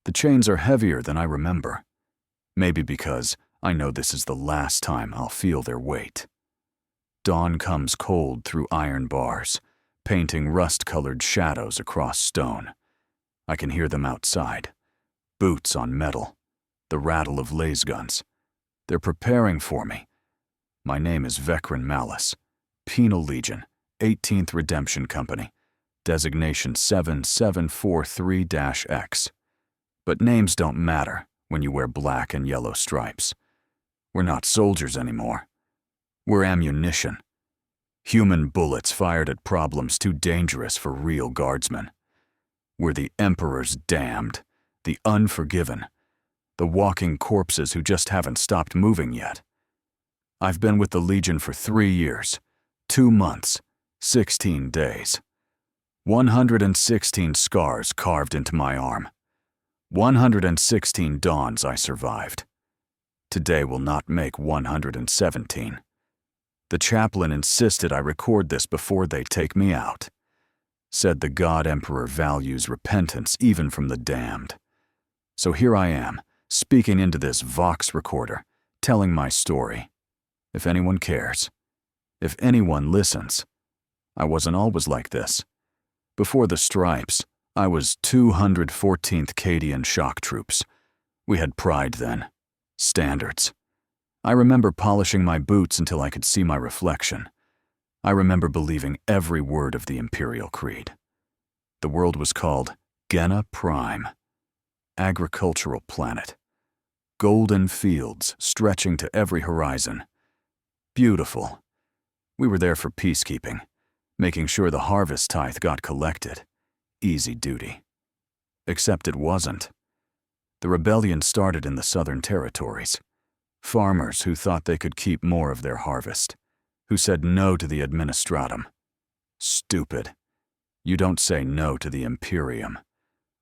The chains are heavier than I remember. Maybe because I know this is the last time I'll feel their weight. Dawn comes cold through iron bars, painting rust-colored shadows across stone. I can hear them outside. Boots on metal, the rattle of laser guns. They're preparing for me. My name is Vecran Malice, Penal Legion, 18th Redemption Company, designation 7743-X. But names don't matter when you wear black and yellow stripes. We're not soldiers anymore. We're ammunition. Human bullets fired at problems too dangerous for real guardsmen. We're the Emperor's damned, the unforgiven, the walking corpses who just haven't stopped moving yet. I've been with the Legion for 3 years, 2 months, 16 days. 116 scars carved into my arm. 116 dawns I survived. Today will not make 117. The chaplain insisted I record this before they take me out. Said the God Emperor values repentance even from the damned. So here I am, speaking into this Vox recorder, telling my story. If anyone cares. If anyone listens. I wasn't always like this. Before the stripes, I was 214th Cadian shock troops. We had pride then. Standards. I remember polishing my boots until I could see my reflection. I remember believing every word of the Imperial Creed. The world was called Ghenna Prime. Agricultural planet. Golden fields stretching to every horizon. Beautiful. We were there for peacekeeping, making sure the harvest tithe got collected. Easy duty. Except it wasn't. The rebellion started in the Southern Territories. Farmers who thought they could keep more of their harvest, who said no to the administratum. Stupid. You don't say no to the Imperium.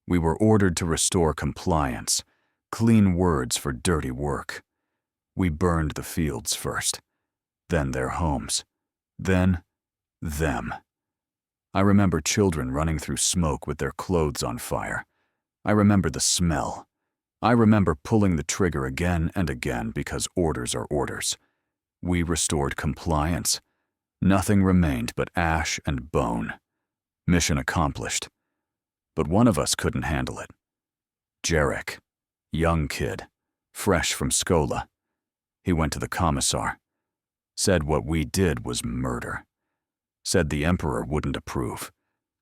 We were ordered to restore compliance, clean words for dirty work. We burned the fields first, then their homes, then them. I remember children running through smoke with their clothes on fire. I remember the smell. I remember pulling the trigger again and again because orders are orders. We restored compliance. Nothing remained but ash and bone. Mission accomplished. But one of us couldn't handle it. Jarek, young kid, fresh from Skola. He went to the commissar. Said what we did was murder. Said the Emperor wouldn't approve.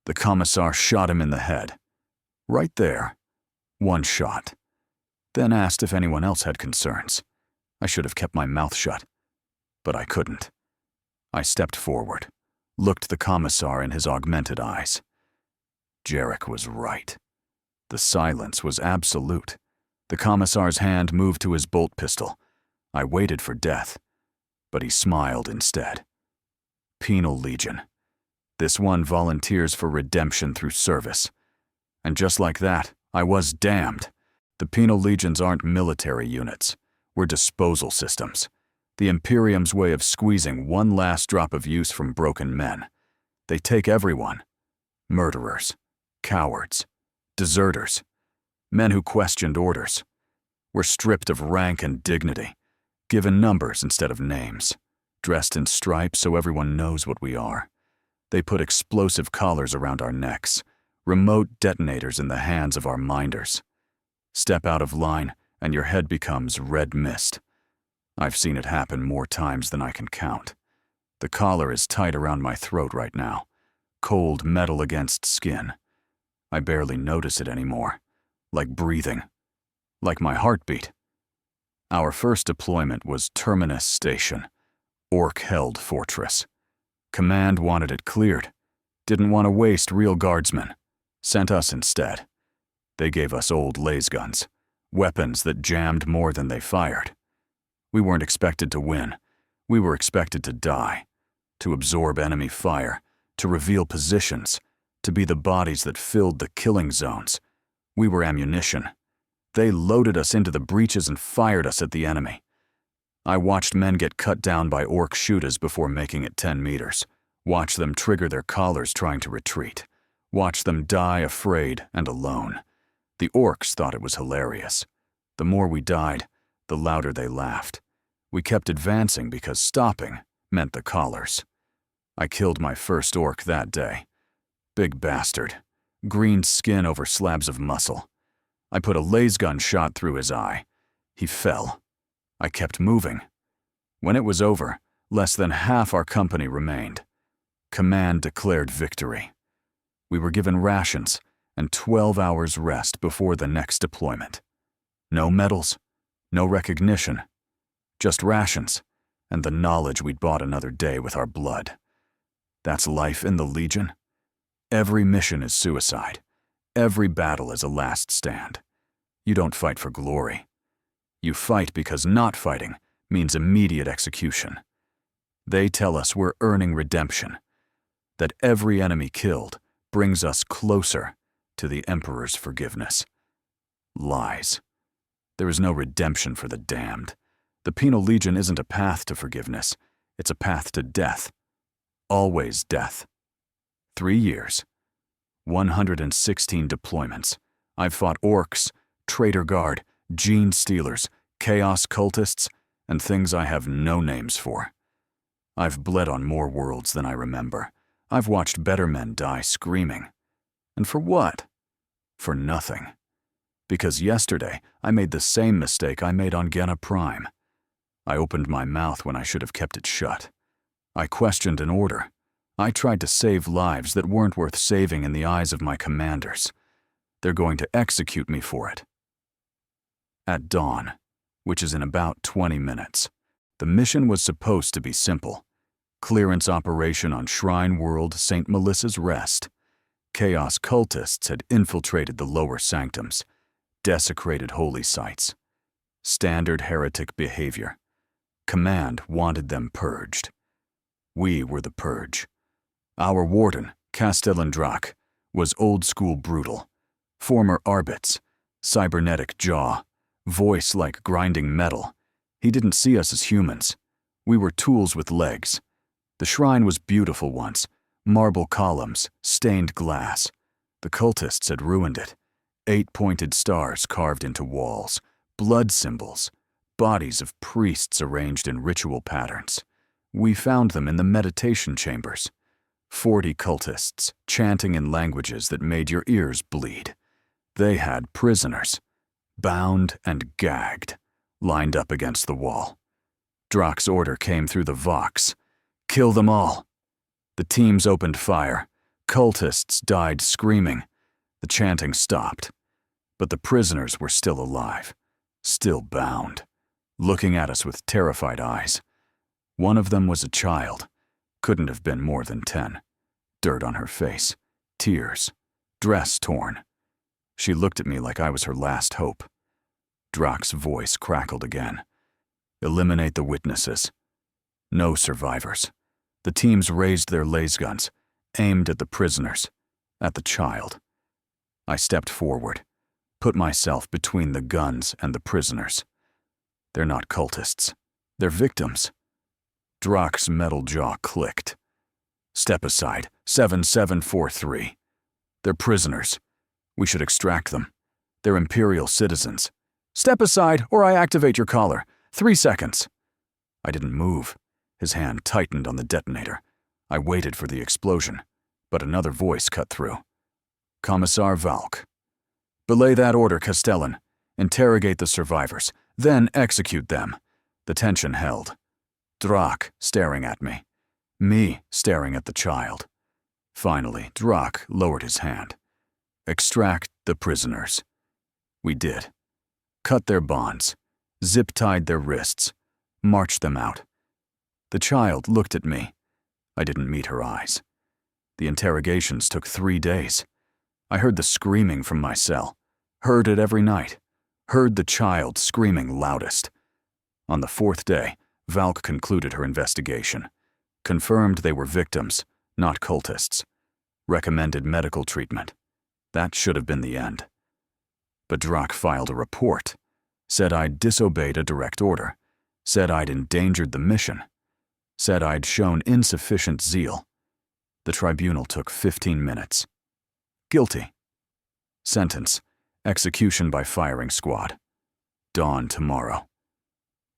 The commissar shot him in the head. Right there. 1 shot. Then asked if anyone else had concerns. I should have kept my mouth shut. But I couldn't. I stepped forward, looked the commissar in his augmented eyes. Jarek was right. The silence was absolute. The commissar's hand moved to his bolt pistol. I waited for death, but he smiled instead. Penal Legion. This one volunteers for redemption through service. And just like that, I was damned. The Penal Legions aren't military units. We're disposal systems. The Imperium's way of squeezing one last drop of use from broken men. They take everyone. Murderers, cowards, deserters, men who questioned orders. We're stripped of rank and dignity, given numbers instead of names, dressed in stripes so everyone knows what we are. They put explosive collars around our necks, remote detonators in the hands of our minders. Step out of line, and your head becomes red mist. I've seen it happen more times than I can count. The collar is tight around my throat right now, cold metal against skin. I barely notice it anymore, like breathing, like my heartbeat. Our first deployment was Terminus Station, Orc-held fortress. Command wanted it cleared, didn't want to waste real guardsmen, sent us instead. They gave us old laser guns, weapons that jammed more than they fired. We weren't expected to win. We were expected to die, to absorb enemy fire, to reveal positions, to be the bodies that filled the killing zones. We were ammunition. They loaded us into the breaches and fired us at the enemy. I watched men get cut down by orc shooters before making it 10 meters. Watched them trigger their collars trying to retreat. Watched them die afraid and alone. The orcs thought it was hilarious. The more we died, the louder they laughed. We kept advancing because stopping meant the collars. I killed my first orc that day. Big bastard. Green skin over slabs of muscle. I put a lasgun shot through his eye. He fell. I kept moving. When it was over, less than half our company remained. Command declared victory. We were given rations and 12 hours rest before the next deployment. No medals, no recognition, just rations and the knowledge we'd bought another day with our blood. That's life in the Legion. Every mission is suicide. Every battle is a last stand. You don't fight for glory. You fight because not fighting means immediate execution. They tell us we're earning redemption, that every enemy killed brings us closer to the Emperor's forgiveness. Lies. There is no redemption for the damned. The Penal Legion isn't a path to forgiveness. It's a path to death. Always death. 3 years. 116 deployments. I've fought orcs, traitor guard, gene stealers, chaos cultists, and things I have no names for. I've bled on more worlds than I remember. I've watched better men die screaming. And for what? For nothing. Because yesterday I made the same mistake I made on Ghenna Prime. I opened my mouth when I should have kept it shut. I questioned an order. I tried to save lives that weren't worth saving in the eyes of my commanders. They're going to execute me for it. At dawn, which is in about 20 minutes, the mission was supposed to be simple. Clearance operation on Shrine World St. Melissa's Rest. Chaos cultists had infiltrated the lower sanctums, desecrated holy sites. Standard heretic behavior. Command wanted them purged. We were the purge. Our warden, Castellan Drac, was old-school brutal. Former arbits, cybernetic jaw, voice like grinding metal. He didn't see us as humans. We were tools with legs. The shrine was beautiful once. Marble columns, stained glass. The cultists had ruined it. 8-pointed stars carved into walls, blood symbols, bodies of priests arranged in ritual patterns. We found them in the meditation chambers. 40 cultists, chanting in languages that made your ears bleed. They had prisoners, bound and gagged, lined up against the wall. Drac's order came through the Vox. Kill them all. The teams opened fire. Cultists died screaming. The chanting stopped. But the prisoners were still alive, still bound, looking at us with terrified eyes. One of them was a child. Couldn't have been more than 10. Dirt on her face, tears, dress torn. She looked at me like I was her last hope. Drac's voice crackled again. Eliminate the witnesses. No survivors. The teams raised their lasguns, aimed at the prisoners, at the child. I stepped forward, put myself between the guns and the prisoners. They're not cultists. They're victims. Drac's metal jaw clicked. Step aside, 7743. They're prisoners. We should extract them. They're Imperial citizens. Step aside or I activate your collar. 3 seconds. I didn't move. His hand tightened on the detonator. I waited for the explosion, but another voice cut through. Commissar Valk. Belay that order, Castellan. Interrogate the survivors, then execute them. The tension held. Drac staring at me. Me staring at the child. Finally, Drac lowered his hand. Extract the prisoners. We did. Cut their bonds. Zip-tied their wrists. Marched them out. The child looked at me. I didn't meet her eyes. The interrogations took 3 days. I heard the screaming from my cell. Heard it every night. Heard the child screaming loudest. On the 4th day, Valk concluded her investigation. Confirmed they were victims, not cultists. Recommended medical treatment. That should have been the end. But Drac filed a report. Said I'd disobeyed a direct order. Said I'd endangered the mission. Said I'd shown insufficient zeal. The tribunal took 15 minutes. Guilty. Sentence: Execution by firing squad. Dawn tomorrow.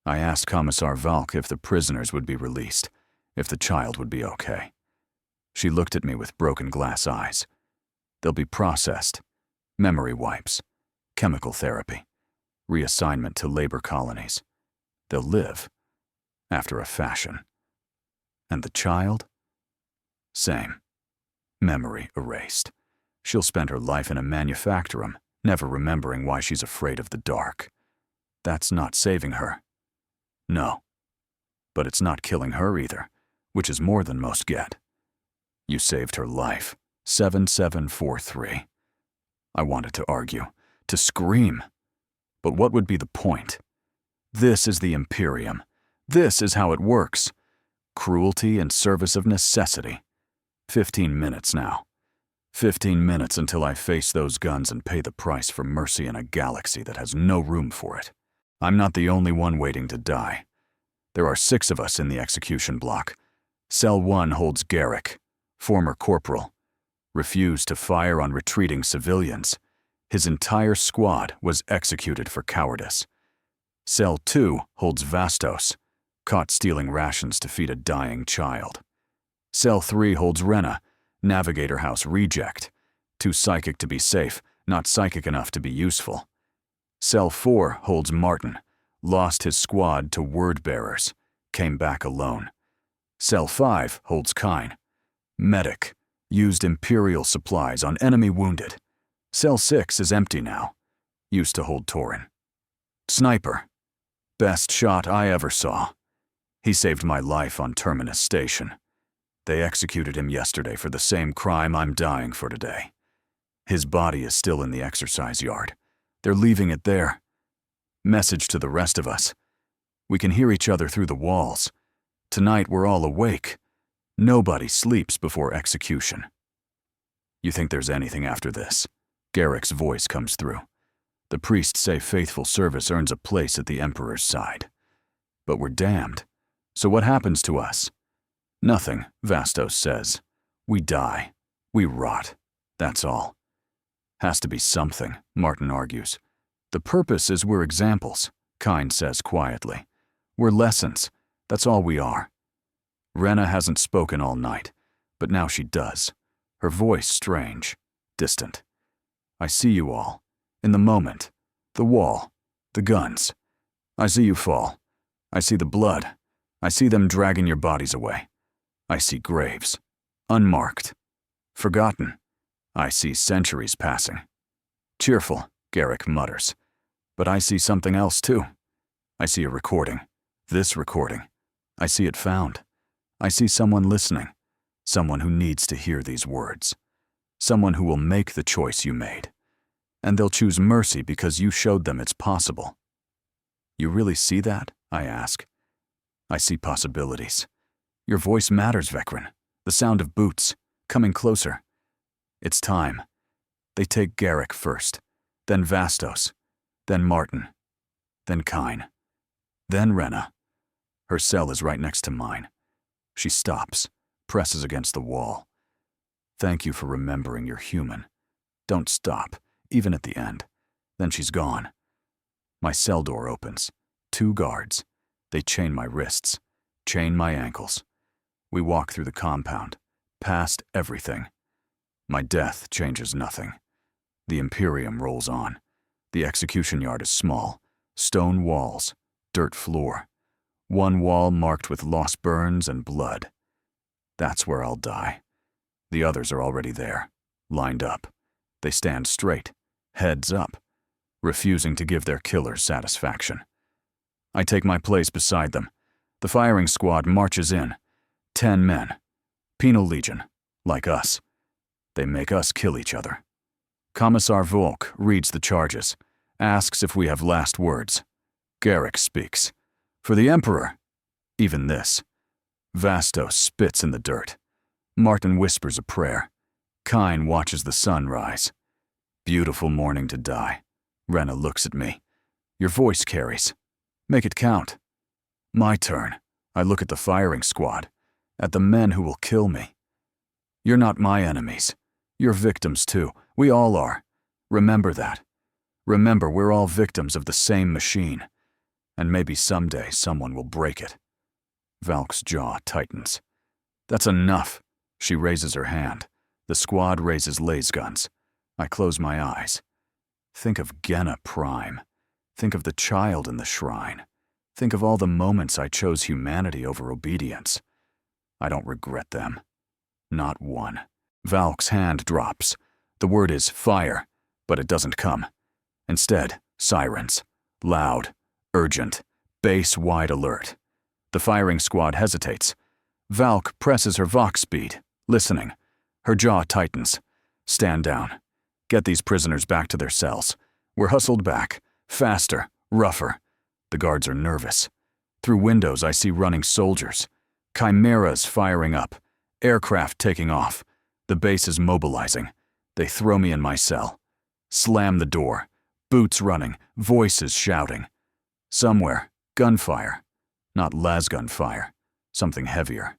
I asked Commissar Valk if the prisoners would be released, if the child would be okay. She looked at me with broken glass eyes. They'll be processed. Memory wipes. Chemical therapy. Reassignment to labor colonies. They'll live. After a fashion. And the child? Same. Memory erased. She'll spend her life in a manufactorum, never remembering why she's afraid of the dark. That's not saving her. No. But it's not killing her either, which is more than most get. You saved her life. 7743. I wanted to argue, to scream. But what would be the point? This is the Imperium. This is how it works. Cruelty in service of necessity. 15 minutes now. 15 minutes until I face those guns and pay the price for mercy in a galaxy that has no room for it. I'm not the only one waiting to die. There are 6 of us in the execution block. Cell 1 holds Garrick, former corporal. Refused to fire on retreating civilians. His entire squad was executed for cowardice. Cell 2 holds Vastos, caught stealing rations to feed a dying child. Cell 3 holds Ghenna, Navigator House reject, too psychic to be safe, not psychic enough to be useful. Cell 4 holds Martin, lost his squad to word-bearers, came back alone. Cell 5 holds Kine, medic, used Imperial supplies on enemy wounded. Cell 6 is empty now, used to hold Torin. Sniper, best shot I ever saw. He saved my life on Terminus Station. They executed him yesterday for the same crime I'm dying for today. His body is still in the exercise yard. They're leaving it there. Message to the rest of us. We can hear each other through the walls. Tonight we're all awake. Nobody sleeps before execution. You think there's anything after this? Garrick's voice comes through. The priests say faithful service earns a place at the Emperor's side. But we're damned. So what happens to us? Nothing, Vastos says. We die. We rot. That's all. Has to be something, Martin argues. The purpose is we're examples, Kine says quietly. We're lessons. That's all we are. Ghenna hasn't spoken all night, but now she does. Her voice strange, distant. I see you all. In the moment. The wall. The guns. I see you fall. I see the blood. I see them dragging your bodies away. I see graves. Unmarked. Forgotten. I see centuries passing. Cheerful, Garrick mutters. But I see something else too. I see a recording. This recording. I see it found. I see someone listening. Someone who needs to hear these words. Someone who will make the choice you made. And they'll choose mercy because you showed them it's possible. You really see that? I ask. I see possibilities. Your voice matters, Vecren. The sound of boots, coming closer. It's time. They take Garrick first, then Vastos, then Martin, then Kine, then Ghenna. Her cell is right next to mine. She stops, presses against the wall. Thank you for remembering you're human. Don't stop, even at the end. Then she's gone. My cell door opens. 2 guards. They chain my wrists, chain my ankles. We walk through the compound, past everything. My death changes nothing. The Imperium rolls on. The execution yard is small. Stone walls, dirt floor. 1 wall marked with lost burns and blood. That's where I'll die. The others are already there, lined up. They stand straight, heads up, refusing to give their killers satisfaction. I take my place beside them. The firing squad marches in. 10 men. Penal Legion, like us. They make us kill each other. Commissar Volk reads the charges, asks if we have last words. Garrick speaks. For the Emperor. Even this. Vastos spits in the dirt. Martin whispers a prayer. Kine watches the sun rise. Beautiful morning to die. Ghenna looks at me. Your voice carries. Make it count. My turn. I look at the firing squad. At the men who will kill me. You're not my enemies. You're victims too. We all are. Remember that. Remember, we're all victims of the same machine. And maybe someday someone will break it. Valk's jaw tightens. That's enough. She raises her hand. The squad raises lasguns. I close my eyes. Think of Ghenna Prime. Think of the child in the shrine. Think of all the moments I chose humanity over obedience. I don't regret them. Not one. Valk's hand drops. The word is fire, but it doesn't come. Instead, sirens. Loud, urgent, base-wide alert. The firing squad hesitates. Valk presses her Vox speed, listening. Her jaw tightens. Stand down. Get these prisoners back to their cells. We're hustled back. Faster, rougher. The guards are nervous. Through windows I see running soldiers. Chimeras firing up. Aircraft taking off. The base is mobilizing. They throw me in my cell. Slam the door. Boots running. Voices shouting. Somewhere, gunfire. Not lasgun fire. Something heavier.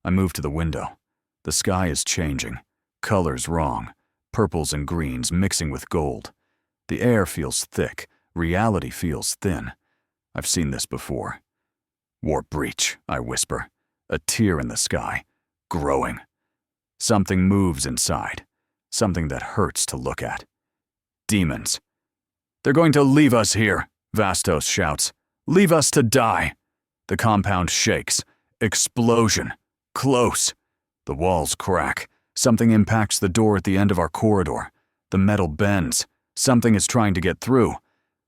I move to the window. The sky is changing. Colors wrong. Purples and greens mixing with gold. The air feels thick. Reality feels thin. I've seen this before. Warp breach, I whisper. A tear in the sky. Growing. Something moves inside. Something that hurts to look at. Demons. They're going to leave us here, Vastos shouts. Leave us to die. The compound shakes. Explosion. Close. The walls crack. Something impacts the door at the end of our corridor. The metal bends. Something is trying to get through.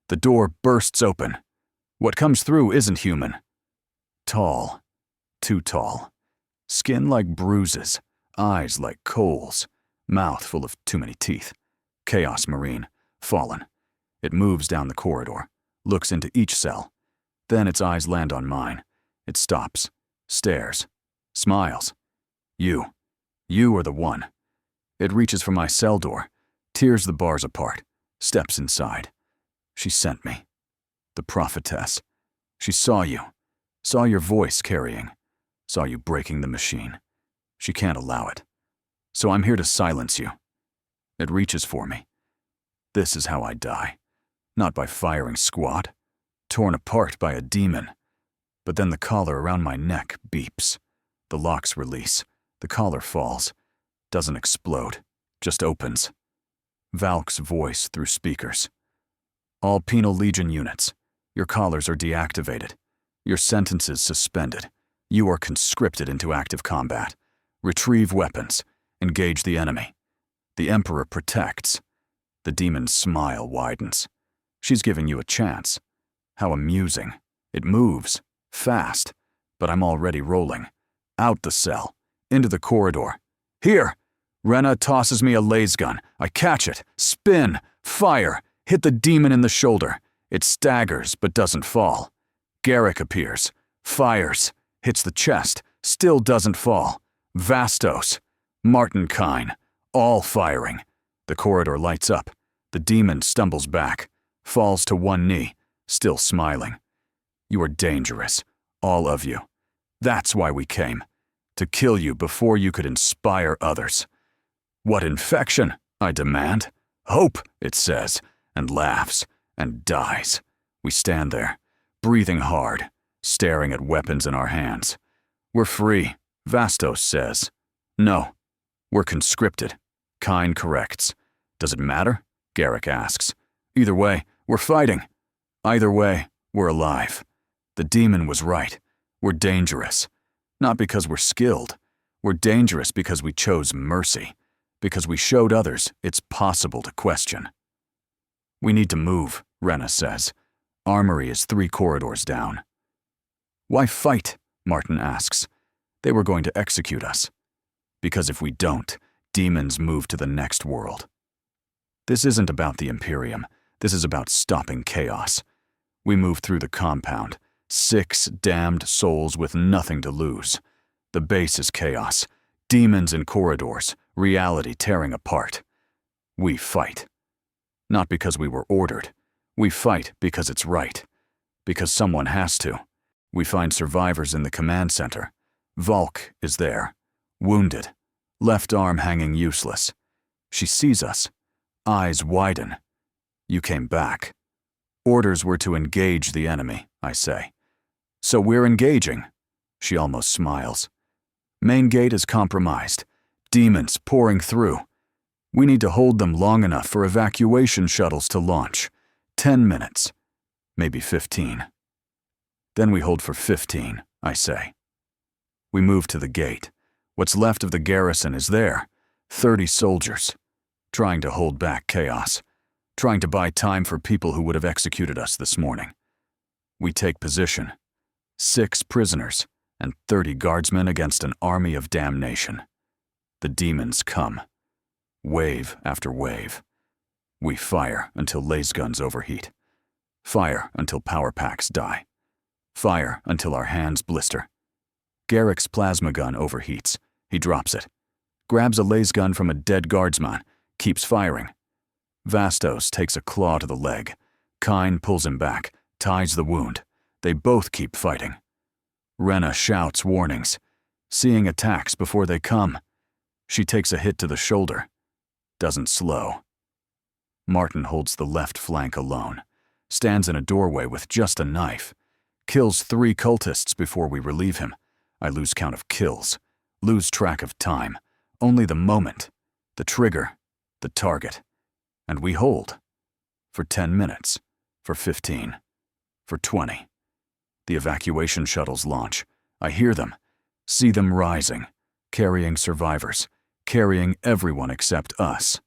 The door bursts open. What comes through isn't human. Tall. Too tall. Skin like bruises. Eyes like coals. Mouth full of too many teeth. Chaos Marine. Fallen. It moves down the corridor. Looks into each cell. Then its eyes land on mine. It stops. Stares. Smiles. You. You are the one. It reaches for my cell door. Tears the bars apart. Steps inside. She sent me. The prophetess. She saw you. Saw your voice carrying. Saw you breaking the machine. She can't allow it. So I'm here to silence you. It reaches for me. This is how I die. Not by firing squad. Torn apart by a demon. But then the collar around my neck beeps. The locks release. The collar falls. Doesn't explode. Just opens. Valk's voice through speakers. All Penal Legion units. Your collars are deactivated. Your sentences suspended. You are conscripted into active combat. Retrieve weapons. Engage the enemy. The Emperor protects. The demon's smile widens. She's giving you a chance. How amusing. It moves. Fast. But I'm already rolling. Out the cell. Into the corridor. Here! Ghenna tosses me a lasgun. I catch it. Spin. Fire. Hit the demon in the shoulder. It staggers but doesn't fall. Garrick appears. Fires. Hits the chest. Still doesn't fall. Vastos. Martin Kine. All firing. The corridor lights up. The demon stumbles back. Falls to one knee. Still smiling. You are dangerous. All of you. That's why we came. To kill you before you could inspire others. What infection? I demand. Hope, it says, and laughs, and dies. We stand there, breathing hard, staring at weapons in our hands. We're free, Vastos says. No, we're conscripted. Kine corrects. Does it matter? Garrick asks. Either way, we're fighting. Either way, we're alive. The demon was right. We're dangerous. Not because we're skilled. We're dangerous because we chose mercy. Because we showed others it's possible to question. We need to move, Ghenna says. Armory is 3 corridors down. Why fight? Martin asks. They were going to execute us. Because if we don't, demons move to the next world. This isn't about the Imperium. This is about stopping chaos. We move through the compound. 6 damned souls with nothing to lose. The base is chaos. Demons in corridors. Reality tearing apart. We fight. Not because we were ordered. We fight because it's right. Because someone has to. We find survivors in the command center. Valk is there. Wounded. Left arm hanging useless. She sees us. Eyes widen. You came back. Orders were to engage the enemy, I say. So we're engaging. She almost smiles. Main gate is compromised. Demons pouring through. We need to hold them long enough for evacuation shuttles to launch. 10 minutes. Maybe 15. Then we hold for 15, I say. We move to the gate. What's left of the garrison is there. 30 soldiers. Trying to hold back chaos. Trying to buy time for people who would have executed us this morning. We take position. 6 prisoners and 30 guardsmen against an army of damnation. The demons come. Wave after wave. We fire until lasguns overheat. Fire until power packs die. Fire until our hands blister. Garrick's plasma gun overheats. He drops it. Grabs a lasgun from a dead guardsman. Keeps firing. Vastos takes a claw to the leg. Kine pulls him back. Ties the wound. They both keep fighting. Ghenna shouts warnings. Seeing attacks before they come. She takes a hit to the shoulder. Doesn't slow. Martin holds the left flank alone. Stands in a doorway with just a knife. Kills 3 cultists before we relieve him. I lose count of kills. Lose track of time. Only the moment. The trigger. The target. And we hold. For 10 minutes. For 15. For 20. The evacuation shuttles launch. I hear them. See them rising. Carrying survivors. Carrying everyone except us.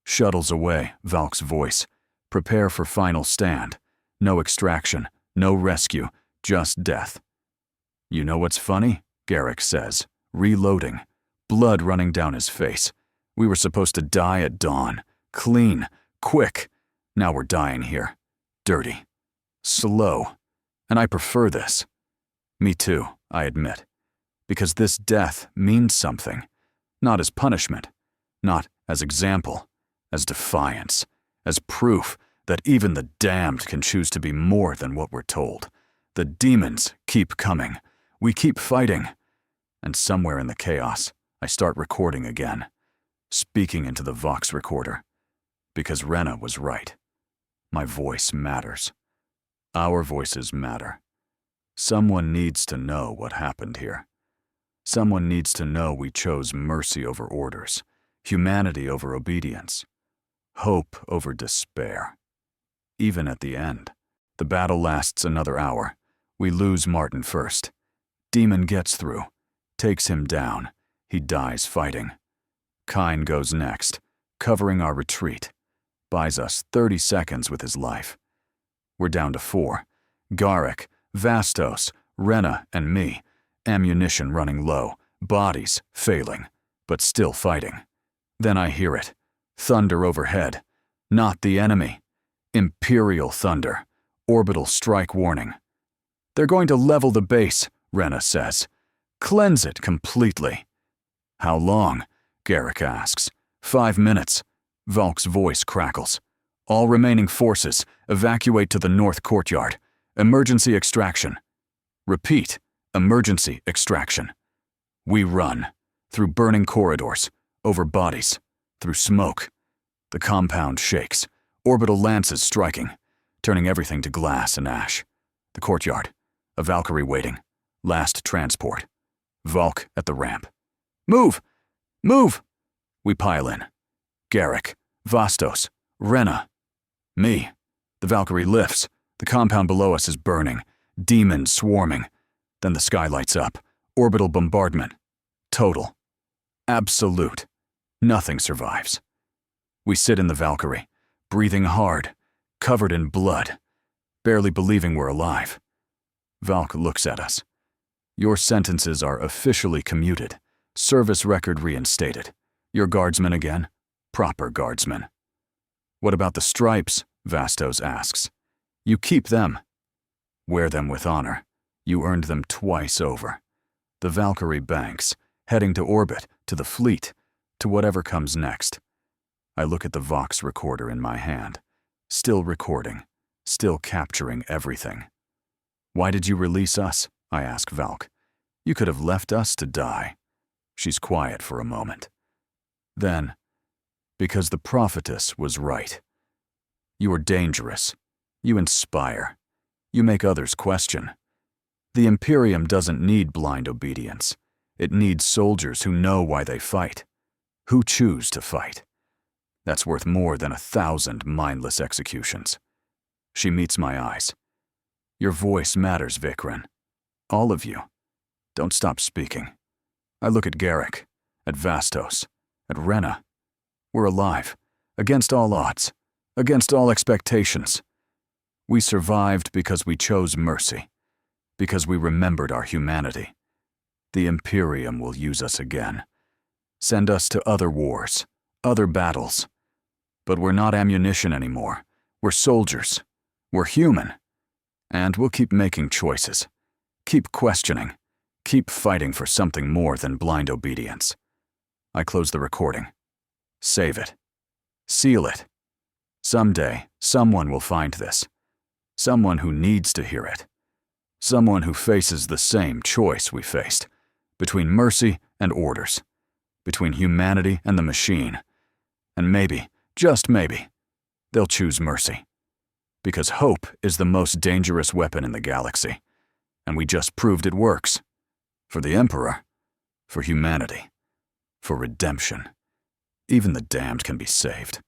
Shuttles away, Valk's voice. Prepare for final stand. No extraction. No rescue. Just death. You know what's funny? Garrick says. Reloading. Blood running down his face. We were supposed to die at dawn. Clean. Quick. Now we're dying here. Dirty. Slow. And I prefer this. Me too, I admit. Because this death means something. Not as punishment. Not as example. As defiance. As proof that even the damned can choose to be more than what we're told. The demons keep coming. We keep fighting. And somewhere in the chaos, I start recording again. Speaking into the Vox recorder. Because Ghenna was right. My voice matters. Our voices matter. Someone needs to know what happened here. Someone needs to know we chose mercy over orders, humanity over obedience, hope over despair. Even at the end, the battle lasts another hour. We lose Martin first. Demon gets through, takes him down. He dies fighting. Kine goes next, covering our retreat. Buys us 30 seconds with his life. We're down to 4. Garrick, Vastos, Ghenna, and me. Ammunition running low, bodies failing, but still fighting. Then I hear it. Thunder overhead. Not the enemy. Imperial thunder. Orbital strike warning. They're going to level the base, Ghenna says. Cleanse it completely. How long? Garrick asks. 5 minutes. Valk's voice crackles. All remaining forces, evacuate to the north courtyard. Emergency extraction. Repeat, emergency extraction. We run. Through burning corridors, over bodies, through smoke. The compound shakes. Orbital lances striking, turning everything to glass and ash. The courtyard. A Valkyrie waiting. Last transport. Valk at the ramp. Move! Move! We pile in. Garrick, Vastos, Ghenna. Me. The Valkyrie lifts. The compound below us is burning. Demons swarming. Then the sky lights up. Orbital bombardment. Total. Absolute. Nothing survives. We sit in the Valkyrie, breathing hard, covered in blood, barely believing we're alive. Valk looks at us. Your sentences are officially commuted. Service record reinstated. You're guardsmen again? Proper guardsmen. What about the stripes? Vastos asks. You keep them. Wear them with honor. You earned them twice over. The Valkyrie banks, heading to orbit, to the fleet, to whatever comes next. I look at the Vox recorder in my hand. Still recording. Still capturing everything. Why did you release us? I ask Valk. You could have left us to die. She's quiet for a moment. Then, because the prophetess was right. You are dangerous. You inspire. You make others question. The Imperium doesn't need blind obedience. It needs soldiers who know why they fight, who choose to fight. That's worth more than 1,000 mindless executions. She meets my eyes. Your voice matters, Vikran. All of you. Don't stop speaking. I look at Garrick, at Vastos, at Rena. We're alive, against all odds, against all expectations. We survived because we chose mercy, because we remembered our humanity. The Imperium will use us again. Send us to other wars, other battles. But we're not ammunition anymore. We're soldiers. We're human. And we'll keep making choices. Keep questioning. Keep fighting for something more than blind obedience. I close the recording. Save it. Seal it. Someday, someone will find this. Someone who needs to hear it. Someone who faces the same choice we faced, between mercy and orders, between humanity and the machine. And maybe, just maybe, they'll choose mercy. Because hope is the most dangerous weapon in the galaxy, and we just proved it works. For the Emperor, for humanity, for redemption. Even the damned can be saved.